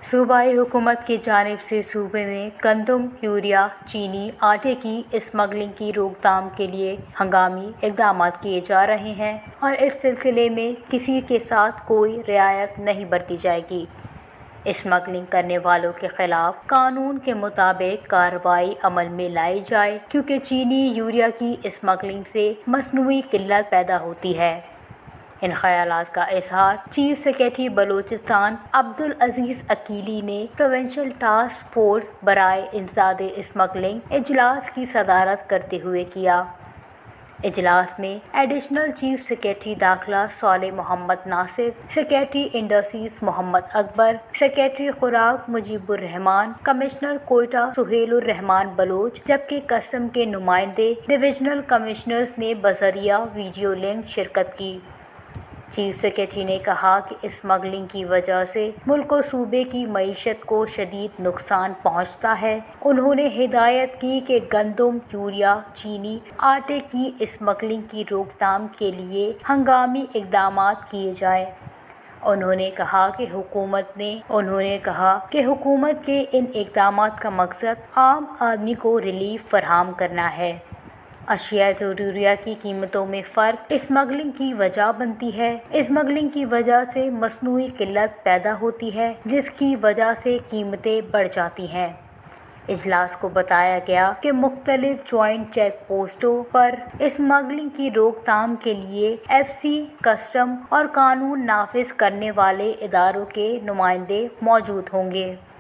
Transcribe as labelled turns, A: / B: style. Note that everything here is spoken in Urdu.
A: صوبائی حکومت کی جانب سے صوبے میں گندم، یوریا، چینی، آٹے کی اسمگلنگ کی روک تھام کے لیے ہنگامی اقدامات کیے جا رہے ہیں اور اس سلسلے میں کسی کے ساتھ کوئی رعایت نہیں برتی جائے گی۔ اسمگلنگ کرنے والوں کے خلاف قانون کے مطابق کارروائی عمل میں لائی جائے کیونکہ چینی، یوریا کی اسمگلنگ سے مصنوعی قلت پیدا ہوتی ہے۔ ان خیالات کا اظہار چیف سکریٹری بلوچستان عبدالعزیز عقیلی نے پروونشل ٹاسک فورس برائے انسداد اسمگلنگ اجلاس کی صدارت کرتے ہوئے کیا۔ اجلاس میں ایڈیشنل چیف سکریٹری داخلہ صالح محمد ناصر، سکریٹری انڈسٹریز محمد اکبر، سکریٹری خوراک مجیب الرحمان، کمشنر کوئٹہ سہیل الرحمان بلوچ جبکہ کسٹم کے نمائندے ڈویژنل کمشنرز نے بذریعہ ویڈیو لنک شرکت کی۔ چیف سکریٹری نے کہا کہ اسمگلنگ کی وجہ سے ملک و صوبے کی معیشت کو شدید نقصان پہنچتا ہے۔ انہوں نے ہدایت کی کہ گندم، یوریا، چینی، آٹے کی اسمگلنگ کی روک تھام کے لیے ہنگامی اقدامات کیے جائیں۔ انہوں نے کہا کہ حکومت کے ان اقدامات کا مقصد عام آدمی کو ریلیف فراہم کرنا ہے۔ اشیاء ضروریہ کی قیمتوں میں فرق اسمگلنگ کی وجہ بنتی ہے۔ اسمگلنگ کی وجہ سے مصنوعی قلت پیدا ہوتی ہے جس کی وجہ سے قیمتیں بڑھ جاتی ہیں۔ اجلاس کو بتایا گیا کہ مختلف جوائنٹ چیک پوسٹوں پر اسمگلنگ کی روک تھام کے لیے ایف سی، کسٹم اور قانون نافذ کرنے والے اداروں کے نمائندے موجود ہوں گے۔